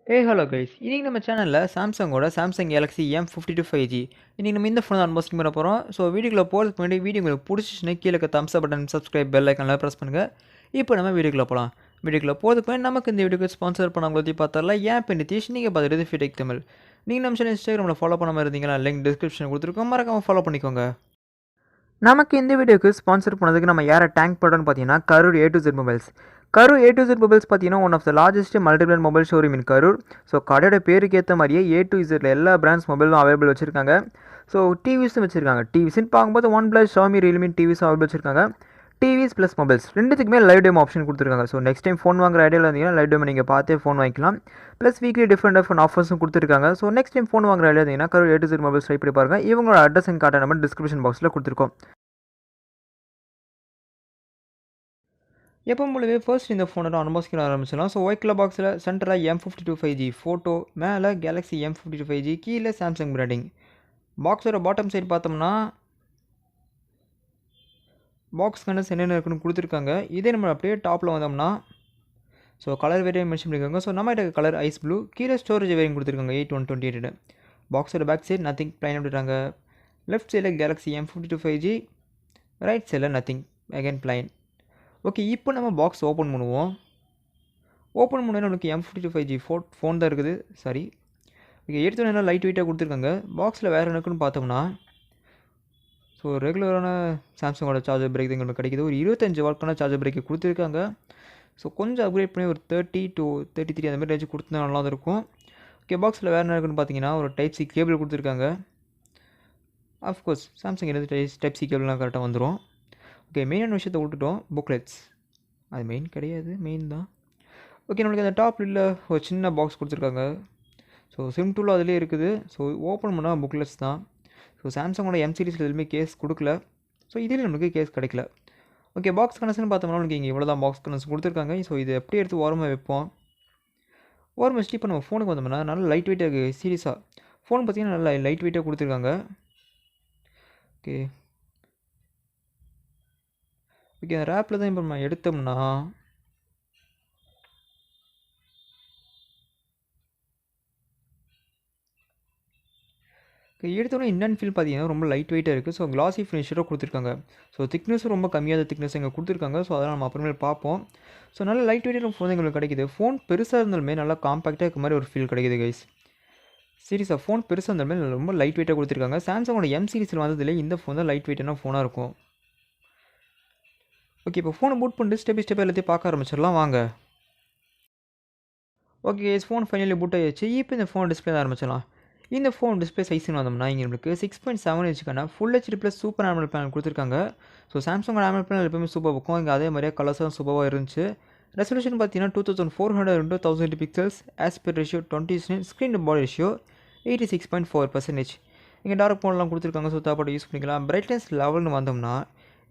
Hello guys. இன்னைக்கு நம்ம சேனல்ல சாம்சங்கோட சாம்சங் Galaxy M52 5G இன்னைக்கு நம்ம இந்த ஃபோன் அன்பாக்சிங் பண்ண போகிறோம். ஸோ வீடியோக்குள்ள போகிறதுக்கு முன்னாடி வீடியோ உங்களுக்கு பிடிச்சிச்சுன்னா கீழே இருக்க thumbs up button, subscribe bell ஐக்கன்லாம் ப்ரெஸ் பண்ணுங்கள். இப்போ நம்ம வீடியோக்குள்ள போகலாம். வீடியோக்குள்ள போகிறதுக்கு முன்னாடி நமக்கு இந்த வீடியோக்கு ஸ்பான்சர் பண்ணவங்களை பற்றி பார்த்தரல. ஏன் இப்போ நிதிஷ் நீங்கள் பார்த்துட்டு Fewtech Tamil. நீங்கள் நம்ம சேனல் இன்ஸ்டாகிராமில் ஃபாலோ பண்ணாமல் இருந்தீங்களா, லிங்க் டிஸ்கிரிப்ஷன் கொடுத்துருக்கோம், மறக்காமல் ஃபாலோ பண்ணிக்கோங்க. நமக்கு இந்த வீடியோக்கு ஸ்பான்சர் பண்ணதுக்கு நம்ம யாரை டேங்க் பண்ணுறோன்னு பார்த்தீங்கன்னா Karur A to Z mobiles. Karur A to Z mobiles பார்த்தீங்கன்னா one of the largest multiplier mobile showroom in Karur. So கடையோட பேருக்கு ஏற்ற மாதிரியே A to Zல எல்லா பிராண்ட்ஸ் மொபைலும் அவைலபிள் வச்சுருக்காங்க. ஸோ டிவிஸும் வச்சுருக்காங்க. டிவிஸ்ன்னு பார்க்கும்போது OnePlus, Xiaomi, Realme டிவிஸும் அவைலபிள் வச்சுருக்காங்க. டிவிஸ் ப்ளஸ் மொபைல்ஸ் ரெண்டுத்துக்குமே லைவ் டெமோ ஆப்ஷன் கொடுத்துருக்காங்க. ஸோ நெக்ஸ்ட் டைம் ஃபோன் வாங்குற ஐடியாவில் இருந்தீங்கன்னா லைவ் டெமோ நீங்கள் பார்த்தே ஃபோன் வாங்கிக்கலாம். ப்ளஸ் வீக்லி டிஃப்ரெண்ட் ஆஃபர்ஸும் கொடுத்துருக்காங்க. ஸோ நெக்ஸ்ட் டைம் ஃபோன் வாங்குற ஐடியா இருந்தீங்கன்னா Karur A to Z mobiles try பண்ணி பாருங்கள். இவங்களோட அட்ரஸ் அண்ட் கார்டை நம்ம டிஸ்கிரிப்ஷன் பாக்ஸில் கொடுத்துருக்கோம். எப்போ போலவே ஃபர்ஸ்ட் இந்த ஃபோனோட அன்பாக்சிங் ஆரம்பிச்சிடலாம். ஸோ ஒயிட் கலர் பாக்ஸில் சென்டராக M52 5G ஃபோட்டோ, மேலே Galaxy M52 5G, கீழே சாம்சங் பிராண்டிங். பாக்ஸோட பாட்டம் சைடு பார்த்தோம்னா பாக்ஸ் கண்டன்ஸ் என்னென்ன இருக்குன்னு கொடுத்துருக்காங்க. இதே நம்ம அப்படியே டாப்பில் வந்தோம்னா ஸோ கலர் வேரியன்ட் மென்ஷன் பண்ணியிருக்காங்க. ஸோ நம்ம கிட்ட கலர் ஐஸ் ப்ளூ, கீழே ஸ்டோரேஜ் வேரியன்ட் கொடுத்துருக்காங்க 8/128. பாக்ஸோட பேக் சைடு நத்திங் ப்ளைன் அப்படின்றாங்க. லெஃப்ட் சைடில் Galaxy M52 5G, ரைட் சைடில் நத்திங் அகைன் ப்ளைன். ஓகே, இப்போ நம்ம பாக்ஸ் ஓப்பன் பண்ணுவோம். ஓப்பன் பண்ணால் நமக்கு M52 5G ஃபோன் தான் இருக்குது. சாரி, ஓகே, எடுத்தோன்னே நல்லா லைட் வெயிட்டாக கொடுத்துருக்காங்க. பாக்ஸில் வேறு எனக்குன்னு பார்த்தோம்னா ஸோ ரெகுலரான சாம்சங்கோட சார்ஜர் பிரேக் தான் எங்களுக்கு கிடைக்கிது. ஒரு 25 வாட்க்கான சார்ஜர் பிரேக்கு கொடுத்துருக்காங்க. ஸோ கொஞ்சம் அப்கிரேட் பண்ணி ஒரு 30 to 33 அந்த மாதிரி ரேஞ்சு கொடுத்தா நல்லா தான் இருக்கும். ஓகே, பாக்ஸில் வேறு என்ன இருக்குன்னு பார்த்தீங்கன்னா ஒரு Type-C கேபிள் கொடுத்துருக்காங்க. ஆஃப்கோர்ஸ் சாம்சங் எது Type-C கேபிள்லாம் கரெக்டாக வந்துடும். ஓகே, மெயினான விஷயத்தை விட்டுட்டோம். புக்லெட்ஸ் அது மெயின் கிடையாது, மெயின் தான். ஓகே, நம்மளுக்கு அந்த டாப் லிட்டில் ஒரு சின்ன பாக்ஸ் கொடுத்துருக்காங்க. ஸோ சிம் டூலும் அதிலே இருக்குது. ஸோ ஓப்பன் பண்ணால் புக்லெட்ஸ் தான். ஸோ சாம்சங்கோட M சீரிஸில் எதுவுமே கேஸ் கொடுக்கல. ஸோ இதில் நம்மளுக்கு கேஸ் கிடைக்கல. ஓகே, பாக்ஸ் கனெக்ஷன் பார்த்தோம்னா நம்மளுக்கு இங்கே இவ்வளோ தான் பாக்ஸ் கனெக்ஷன் கொடுத்துருக்காங்க. ஸோ இது எப்படி எடுத்து ஓரமாக வைப்போம். ஓரமாக வச்சுட்டு இப்போ நம்ம ஃபோனுக்கு வந்தோம்னா நல்லா லைட் வெயிட்டாக இருக்குது. சீரியஸாக ஃபோன் பார்த்திங்கன்னா நல்லா லைட் வெயிட்டாக கொடுத்துருக்காங்க. ஓகே ஓகே, அந்த ரேப்பில் தான் இப்போ நம்ம எடுத்தோம்னா எடுத்தோன்னே இன்னன் ஃபீல் பார்த்தீங்கன்னா ரொம்ப லைட் வெயிட்டாக இருக்குது. ஸோ கிளாசி ஃபினிஷராக கொடுத்துருக்காங்க. ஸோ திக்னஸும் ரொம்ப கம்மியான திக்னஸ் இங்கே கொடுத்துருக்காங்க. ஸோ அதெல்லாம் நம்ம அப்புறமேல் பார்ப்போம். ஸோ நல்ல லைட் வெயிட்டாக ஃபோன் எங்களுக்கு கிடைக்குது. ஃபோன் பெருசாக இருந்தாலுமே நல்லா காம்பேக்டாக இருக்க மாதிரி ஒரு ஃபீல் கிடைக்குது கைஸ். சீரியஸாக ஃபோன் பெருசாக இருந்தாலுமே ரொம்ப லைட் வெயிட்டாக கொடுத்துருக்காங்க. சாம்சங்கோட M சீரிஸில் வந்ததுலேயே இந்த ஃபோன் தான் லைட் வெயிட்டான ஃபோனாக இருக்கும். ஓகே, இப்போ ஃபோனை பூட் பண்ணிட்டு ஸ்டெப் பை ஸ்டெப் எல்லாத்தையும் பார்க்க ஆரம்பிச்சிடலாம் வாங்க. Okay guys, phone finally boot ஆகிடுச்சு. இப்போ இந்த ஃபோன் டிஸ்பிளே ஆரம்பிச்சிடலாம். இந்த ஃபோன் டிஸ்பிளே சைஸ்ன்னு வந்தோம்னா இங்கே நம்மளுக்கு 6.7 இன்ச்சுக்கான full HD plus super AMOLED panel கொடுத்துருக்காங்க. ஸோ சாம்சங்கோட AMOLED பேனல் எப்பவுமே சூப்பராக இருக்கும். இங்கே அதே மாதிரியே கலர்ஸும் சூப்பராக இருந்துச்சு. ரெசல்யூஷன் பார்த்தீங்கன்னா 2400x1080 pixels, aspect ratio 20:9, screen to body ratio 86.4%. இங்கே டார்க் மோட்லாம் கொடுத்துருக்காங்க. ஸோ தேவைப்பட்டு யூஸ் பண்ணிக்கலாம். பிரைட்னஸ் லெவல்னு வந்தோம்னா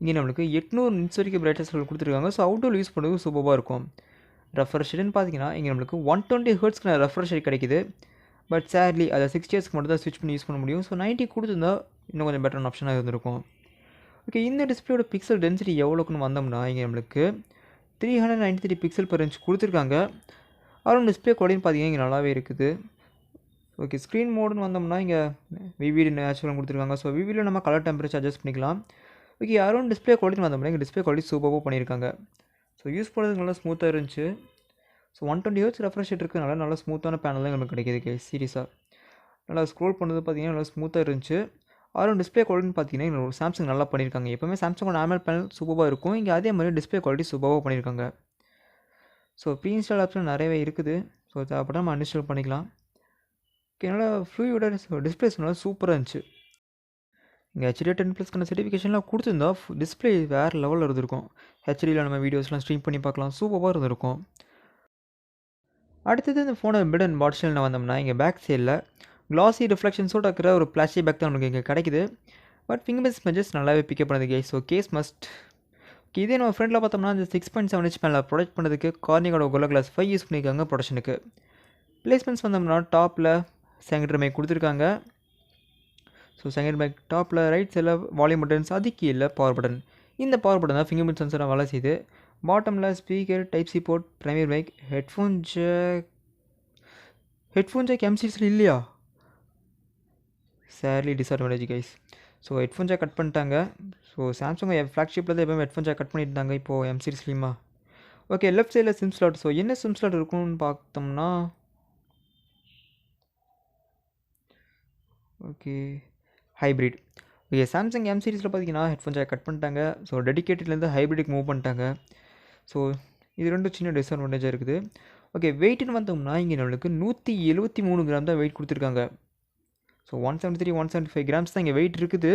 இங்கே நம்மளுக்கு 800 நிட்ஸ் வரைக்கும் பிரைட்னஸ் லெவல் கொடுத்துருக்காங்க. ஸோ அவுட்டோர் யூஸ் பண்ணுறது சூப்பராக இருக்கும். ரெஃப்ரெஷ் ரேட்னு பார்த்தீங்கன்னா இங்கே நம்மளுக்கு 120 ஹெர்ட்ஸ்க்கு ரெஃப்ரெஷ் ரேட் கிடைக்குது. பட் சேட்லி அதை 6 இயர்ஸ்க்கு மட்டும் தான் ஸ்விட்ச் பண்ணி யூஸ் பண்ண முடியும். ஸோ 90 கொடுத்துருந்தா இன்னும் கொஞ்சம் பெட்டரான ஆப்ஷனாக இருந்திருக்கும். ஓகே, இந்த டிஸ்பிளேயோட பிக்சல் டென்சிட்டி எவ்வளோக்குன்னு வந்தோம்னா இங்கே நம்மளுக்கு 393 பிக்சல் per inch கொடுத்துருக்காங்க. அரௌண்ட் டிஸ்பிளே குவாலிட்டின்னு பார்த்தீங்கன்னா இங்கே நல்லாவே இருக்குது. ஓகே, ஸ்க்ரீன் மோடுன்னு வந்தோம்னா இங்கே விவிடி நேச்சுரல் கொடுத்துருக்காங்க. ஸோ விவிடியில் நம்ம கலர் டெம்பரேச்சர் அட்ஜஸ்ட் பண்ணிக்கலாம். ஓகே, அரௌண்ட் டிஸ்பிளே குவாலிட்டின்னு வந்தோம்னா இங்கே டிஸ்பிளே குவாலிட்டி சூப்பராக பண்ணியிருக்காங்க. ஸோ யூஸ் பண்ணுறதுக்கு நல்லா ஸ்மூத்தாக இருந்துச்சு. ஸோ 120 ஹெர்ட்ஸ் ரெஃப்ரெஷ் ரேட் இருக்கிறதுனால நல்லா ஸ்மூத்தான பேனல் தான் நமக்கு கிடைக்கிது சீரியஸாக. நல்லா ஸ்க்ரோல் பண்ணுறது பார்த்தீங்கன்னா நல்லா ஸ்மூத்தாக இருந்துச்சு. அரௌண்ட் டிஸ்பிளே குவாலிட்டின்னு பார்த்தீங்கன்னா சாம்சங் நல்லா பண்ணியிருக்காங்க. எப்போவுமே சாம்சங்கோட AMOLED பேனல் சூப்பராக இருக்கும். இங்கே அதே மாதிரி டிஸ்பிளே குவாலிட்டி சூப்பராக பண்ணியிருக்காங்க. ஸோ ப்ரீ இன்ஸ்டால் ஆப்ஷன் நிறையவே இருக்குது. ஸோ தேவைப்பட்டால் நம்ம அன்இன்ஸ்டால் பண்ணிக்கலாம். ஓகே, நல்லா ஃப்ளூயிட டிஸ்பிளேஸ் நல்லா சூப்பராக இருந்துச்சு. இங்கே HD 10+க்கான சர்டிஃபிகேஷன்லாம் கொடுத்துருந்தா டிஸ்பிளே வேறு லெவலில் இருந்திருக்கும். HDயில் நம்ம வீடியோஸ்லாம் ஸ்ட்ரீம் பண்ணி பார்க்கலாம். சூப்பராக இருந்திருக்கும். அடுத்தது இந்த ஃபோனை பிட் அண்ட் பாட்ஷெல்னு வந்தோம்னா இங்கே பேக் சைடில் கிளாசி ரிஃப்ளெக்ஷன்ஸோட இருக்கிற ஒரு பிளாஸ்டிக் பேக் தான் நமக்கு இங்கே கிடைக்குது. பட் ஃபிங்கர் பிரிண்ட்ஸ் மெஜர்ஸ் நல்லாவே பிக்கப் பண்ணுது கேஸ். So case must. இதே நம்ம ஃப்ரெண்டில் பார்த்தோம்னா இந்த 6.7 இன்ச் பேனலில் ப்ரொடெக்ட் பண்ணுறதுக்கு கார்னிங்கோட கோலா கிளாஸ் 5 யூஸ் பண்ணியிருக்காங்க ப்ரொடக்ஷனுக்கு. பிளேஸ்மெண்ட்ஸ் வந்தோம்னா டாப்பில் செகண்டரி மைக் கொடுத்துருக்காங்க. ஸோ செகண்டரி மைக் டாப்பில் ரைட் சைடில் வால்யூம் பட்டன்ஸ், அது கீழே பவர் பட்டன். இந்த பவர் பட்டன் தான் ஃபிங்கர் பிரிண்ட் சென்சராக வேலை செய்யுது. பாட்டமில் speaker, Type-C port, primary mic, headphone jack, headphone jack M சீரிஸில் இல்லையா? Surely disadvantage guys. So headphone jack cut பண்ணிட்டாங்க. ஸோ சாம்சங் ஃப்ளாக்ஷிப்பில் தான் எப்போயுமே ஹெட்ஃபோன் ஜாக் கட் பண்ணிட்டு இருந்தாங்க. இப்போது எம் சீரிஸ்லையுமா? ஓகே, லெஃப்ட் சைடில் சிம் ஸ்லாட். ஸோ என்ன சிம் ஸ்லாட் இருக்கும்னு பார்த்தோம்னா, okay, hybrid. Okay, Samsung M சீரிஸில் பார்த்தீங்கன்னா ஹெட்ஃபோன் ஜாக் கட் பண்ணிட்டாங்க. ஸோ டெடிகேட்டட்லேருந்து ஹைப்ரிடுக்கு மூவ் பண்ணிட்டாங்க. ஸோ இது ரெண்டும் சின்ன டிஸ்அட்வான்டேஜாக இருக்குது. ஓகே, வெயிட்னு வந்தோம்னா இங்கே நம்மளுக்கு 173 கிராம் தான் வெயிட் கொடுத்துருக்காங்க. ஸோ 173 175 கிராம்ஸ் தான் இங்கே வெயிட் இருக்குது.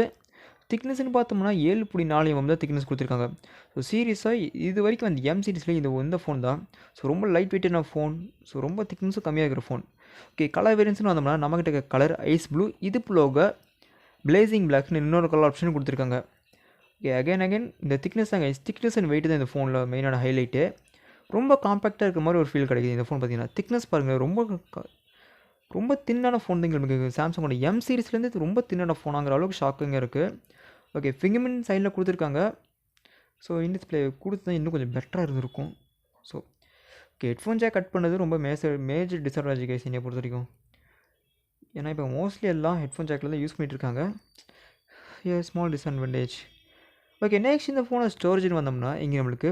திக்னஸ்ன்னு பார்த்தோம்னா 7.4 mm தான் திக்னஸ் கொடுத்துருக்காங்க. ஸோ சீரியஸாக இது வரைக்கும் அந்த எம் சீரிஸில் இந்த ஃபோன் தான். ஸோ ரொம்ப லைட் வெயிட்டான ஃபோன். ஸோ ரொம்ப திக்னஸும் கம்மியாக இருக்கிற ஃபோன். ஓகே, கலர் வேரியன்ஸ்னு வந்தோம்னா நம்மகிட்ட கலர் ஐஸ் ப்ளூ, இது போக பிளேசிங் பிளாக்னு இன்னொரு கலர் ஆப்ஷன் கொடுத்துருக்காங்க. ஓகே, அகைன் இந்த திக்னஸ் தாங்க, திக்னஸ் அண்ட் வெயிட் தான் இந்த ஃபோனில் மெயினான ஹைலைட்டு. ரொம்ப காம்பேக்டாக இருக்கிற மாதிரி ஒரு ஃபீல் கிடைக்குது இந்த ஃபோன். பார்த்தீங்கன்னா திக்னஸ் பாருங்கள், ரொம்ப தின்னான ஃபோன் தான் நமக்கு சாம்சங்கோட எம் சீரிஸ்லேருந்து ரொம்ப தின்னான ஃபோனாங்கிற அளவுக்கு ஷாக்கிங்காக இருக்குது. ஓகே, ஃபிங்கர்பிரிண்ட் சைடில் கொடுத்துருக்காங்க. ஸோ இன் டிஸ்பிளே கொடுத்து தான் இன்னும் கொஞ்சம் பெட்டராக இருந்திருக்கும். So okay, headphone jack cut பண்ணது ரொம்ப மேஜர் டிஸ்அட்வான்டேஜ் கைஸ் என்னை பொறுத்த வரைக்கும். ஏன்னா இப்போ மோஸ்ட்லி எல்லாம் ஹெட்ஃபோன் ஜாக்கில் தான் யூஸ் பண்ணிகிட்ருக்காங்க. Small disadvantage. ஓகே, நெக்ஸ்ட் இந்த ஃபோனை ஸ்டோரேஜ்னு வந்தோம்னா இங்கே நம்மளுக்கு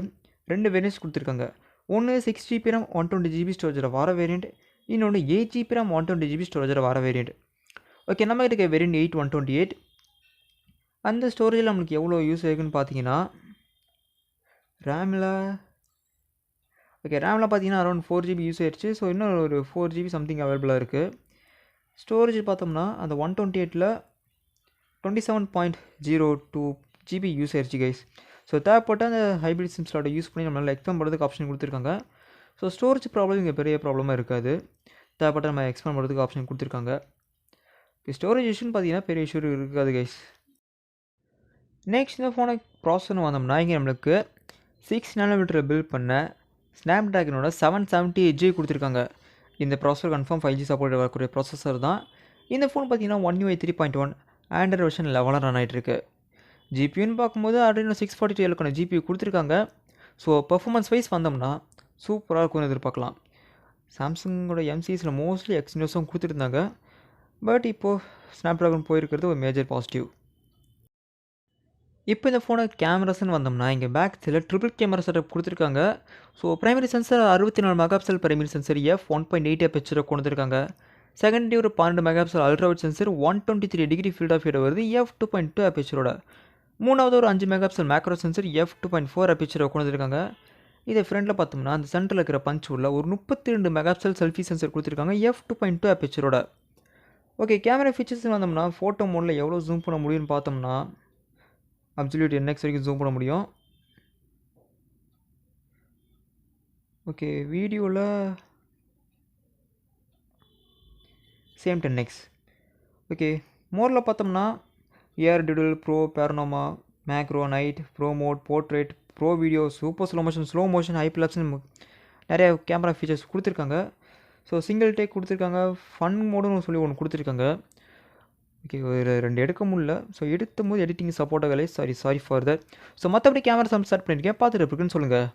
2 வேரியன்ட்ஸ் கொடுத்துருக்காங்க. ஒன்று 6GB RAM 120GB ஸ்டோரேஜில் வர வேரியண்ட், இன்னொன்று 8GB RAM 120GB ஸ்டோரேஜில் வர வேரியண்ட். ஓகே, நம்ம கிட்ட வேரியண்ட் 8 128. அந்த ஸ்டோரேஜில் நம்மளுக்கு எவ்வளோ யூஸ் ஆகுதுன்னு பார்த்தீங்கன்னா, ரேமில் பார்த்தீங்கன்னா அரௌண்ட் 4GB யூஸ் ஆயிடுச்சு. ஸோ இன்னும் ஒரு 4GB சம்திங் அவைலபிளாக இருக்குது. ஸ்டோரேஜ் பார்த்தோம்னா அந்த 128ல் 27.02 GB யூஸ் ஆயிடுச்சு கைஸ். ஸோ தேவைப்பட்ட அந்த ஹைப்ரிட் சிம் ஸ்லாட்டை யூஸ் பண்ணி நம்மளால் எக்ஸ்பேண்ட் பண்ணுறதுக்கு ஆப்ஷன் கொடுத்துருக்காங்க. ஸோ ஸ்டோரேஜ் ப்ராப்ளம் இங்கே பெரிய ப்ராப்ளமாக இருக்காது. தேவைப்பட்ட நம்ம எக்ஸ்பேண்ட் பண்ணுறதுக்கு ஆப்ஷன் கொடுத்துருக்காங்க. இப்போ ஸ்டோரேஜ் இஷ்யூன்னு பார்த்தீங்கன்னா பெரிய இஷ்யூ இருக்காது கைஸ். நெக்ஸ்ட் இந்த ஃபோனை ப்ராசஸ்னு வந்தோம்னா இங்கே நம்மளுக்கு 6 nm பில்ட் பண்ண ஸ்னாப்ட்ராகனோட 778G கொடுத்துருக்காங்க. இந்த ப்ராசஸர் கன்ஃபார்ம் 5G சப்போர்ட் வரக்கூடிய ப்ராசஸர் தான். இந்த ஃபோன் பார்த்தீங்கன்னா 1UI 3.1 ஆண்ட்ராய்டு வெர்ஷன் 11 ரன் ஆகிட்டுருக்கு. ஜிபியூன்னு பார்க்கும்போது Adreno 640 ஜிபியூ கொடுத்துருக்காங்க. ஸோ பர்ஃபார்மன்ஸ் வைஸ் வந்தோம்னா சூப்பராக இருக்கும்னு எதிர்பார்க்கலாம். சாம்சங்கோட எம் சீரிஸில் மோஸ்ட்லி எக்ஸ்னியூஸும் கொடுத்துருந்தாங்க. பட் இப்போது ஸ்னாப்ட்ராகன் போயிருக்கிறது ஒரு மேஜர் பாசிட்டிவ். இப்போ இந்த ஃபோனை கேமராஸ்ன்னு வந்தோம்னா இங்கே பேக் சைடில் ட்ரிபிள் கேமரா செட்டப் கொடுத்துருக்காங்க. So primary sensor 64 megapixel primary sensor f1.8 அபெச்சரை கொண்டு வந்திருக்காங்க. செகண்டரி ஒரு 12 megapixel ultrawide sensor 123 degree field of view வருது f2.2 அபெச்சரோட. மூணாவது ஒரு 5 மெகாபிக்சல் மேக்ரோ சென்சர் f2.4 அபெச்சரை கொண்டு வந்திருக்காங்க. இதை ஃப்ரண்டில் பார்த்தோம்னா அந்த சென்டரில் இருக்கிற பஞ்ச் உள்ள ஒரு 32 மெகாபிக்சல் செல்ஃபி சென்சர் கொடுத்துருக்காங்க f2.2 அபெச்சரோட. ஓகே, கேமரா ஃபீச்சர்ஸ்னு வந்தோம்னா ஃபோட்டோ மோடில் எவ்வளோ ஜூம் பண்ண முடியும்னு பார்த்தோம்னா அப்சல்யூட் 10x வரைக்கும் ஜூம் பண்ண முடியும். ஓகே, வீடியோவில் சேம் 10x. ஓகே, மோடில் பார்த்தோம்னா AR doodle, pro, panorama, macro, night, pro mode, portrait, pro video, super slow motion, ஹைப்லாக்ஸ்னு நிறைய கேமரா ஃபீச்சர்ஸ் கொடுத்துருக்காங்க. ஸோ சிங்கிள் டேக் கொடுத்துருக்காங்க. ஃபன் மோடுன்னு சொல்லி ஒன்று கொடுத்துருக்காங்க. ஓகே, ஒரு 2 எடுக்க முடியல. ஸோ எடுக்கும் போது எடிட்டிங் சப்போர்ட் ஆகலை. Sorry for that. ஸோ மற்றபடி கேமரா ஸ்டார்ட் பண்ணியிருக்கேன், பார்த்துட்டு இருக்குன்னு சொல்லுங்கள்.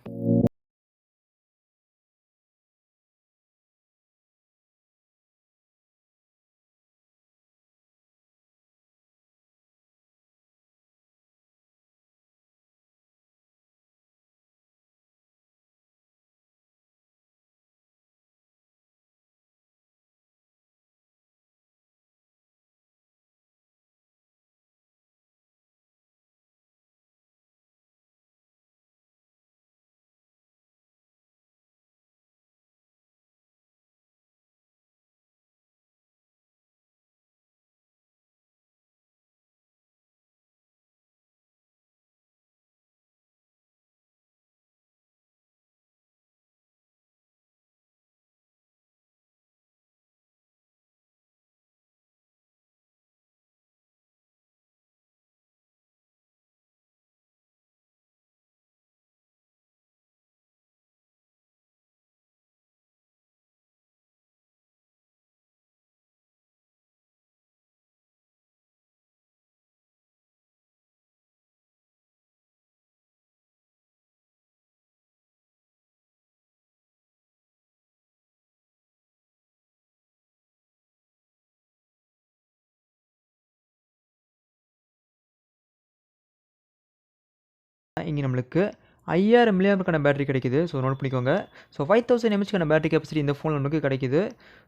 இங்கே நம்மளுக்கு 5000 mAh பேட்டரி கிடைக்குது. ஸோ நோட் பண்ணிக்கோங்க. ஸோ 5000 mAh பேட்டரி கெப்பாசிட்டி இந்த ஃபோனில் நமக்கு கிடைக்குது.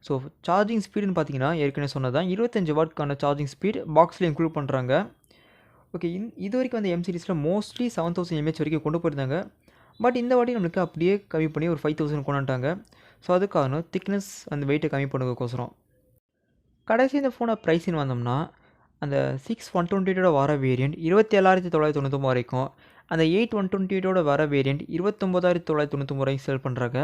ஸோ சார்ஜிங் ஸ்பீடுன்னு பார்த்தீங்கன்னா ஏற்கனவே சொன்னதான் 25 வாட்க்கான சார்ஜிங் ஸ்பீட் பாக்ஸில் இன்க்ளூட் பண்ணுறாங்க. ஓகே, இது வரைக்கும் அந்த எம் சீரிஸில் மோஸ்ட்லி 7000 mAh வரைக்கும் கொண்டு போயிருந்தாங்க. பட் இந்த வாட்டி நம்மளுக்கு அப்படியே கம்மி பண்ணி ஒரு 5000 கொண்டு வந்துட்டாங்க. ஸோ அது காரணம் திக்னஸ் அந்த வெயிட்டை கம்மி பண்ணுறதுக்கோசரம். கடைசி இந்த ஃபோனை ப்ரைஸின்னு வந்தோம்னா அந்த 6/128 வர வேரியண்ட் 27,999 வரைக்கும், அந்த 8/128 வர வேரியண்ட் 29,999 வரைக்கும் சேல் பண்ணுறாங்க.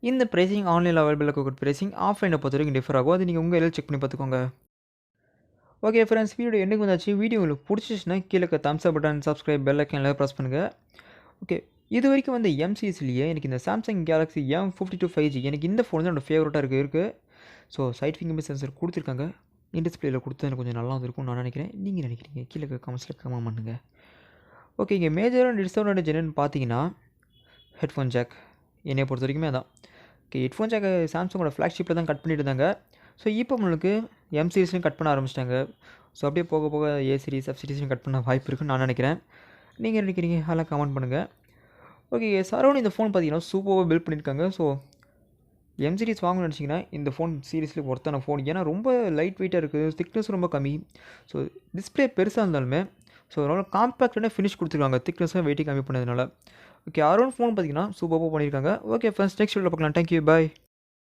இந்த ப்ரைஸிங் ஆன்லைனில் அவைலபிள் இருக்க ப்ரைஸிங் ஆஃப்லைனை பொறுத்த வரைக்கும் டிஃபர் ஆகும். அது நீங்கள் உங்கள் எல்லாம் செக் பண்ணி பார்த்துக்கோங்க. ஓகே ஃப்ரெண்ட்ஸ், வீடியோ என்னைக்கு வந்தாச்சு. வீடியோ உங்களுக்கு பிடிச்சிச்சுன்னா கீழே இருக்க thumbs up button, subscribe, bell icon எல்லாம் ப்ரெஸ் பண்ணுங்கள். ஓகே, இது வரைக்கும் வந்து எம் சீரிஸ்லேயே எனக்கு இந்த சாம்சங் கேலக்ஸி M52 5G எனக்கு இந்த ஃபோன் தான் என்னோடய ஃபேவரட்டாக இருக்குது. ஸோ சைட் ஃபிங்கர் சென்சர் கொடுத்துருக்காங்க. இன் டிஸ்பிளேயில் கொடுத்தா எனக்கு கொஞ்சம் நல்லா இருக்கும்னு நான் நினைக்கிறேன். நீங்கள் நினைக்கிறீங்க கீழே இருக்க கமெண்ட்ஸில் கமெண்ட் பண்ணுங்கள். ஓகே, இங்கே மேஜரான டிஸ்அட்வான்டேஜ் என்னென்னு பார்த்தீங்கன்னா ஹெட்ஃபோன் ஜாக். என்னை பொறுத்த வரைக்குமே அதான். ஓகே, ஹெட்ஃபோன் ஜாக் சாம்சங்கோட ஃப்ளாக்ஷிப்பில் தான் கட் பண்ணிட்டு இருந்தாங்க. ஸோ இப்போ உங்களுக்கு எம் சீரிஸ்லையும் கட் பண்ண ஆரம்பிச்சிட்டாங்க. ஸோ அப்படியே போக போக ஏ சீரிஸ், எஃப் சீரிஸ்லையும் கட் பண்ண வாய்ப்பு இருக்குன்னு நான் நினைக்கிறேன். நீங்கள் நினைக்கிறீங்க அதெல்லாம் கமெண்ட் பண்ணுங்கள். ஓகே, சரௌண்ட் இந்த ஃபோன் பார்த்தீங்கன்னா சூப்பராக பில்ட் பண்ணியிருக்காங்க. ஸோ எம் சீரிஸ் வாங்கணும்னு நினச்சிங்கன்னா இந்த ஃபோன் சீரிஸ்லேயே ஒர்த்தான ஃபோன். ஏன்னா ரொம்ப லைட் வெயிட்டாக இருக்குது, திக்னஸ் ரொம்ப கம்மி. ஸோ டிஸ்பிளே பெருசாக இருந்தாலுமே ஸோ அதனால் காம்பேக்டான ஃபினிஷ் கொடுத்துருக்காங்க, திக்னஸும் வெயிட்டிங் கம்மி பண்ணதுனால. ஓகே, அரௌண்ட் ஃபோன் பார்த்தீங்கன்னா சூப்பராக பண்ணியிருக்காங்க. ஓகே ஃப்ரெண்ட்ஸ், நெக்ஸ்ட் வீடியோவில் பார்க்கலாம். தேங்க்யூ, பாய்.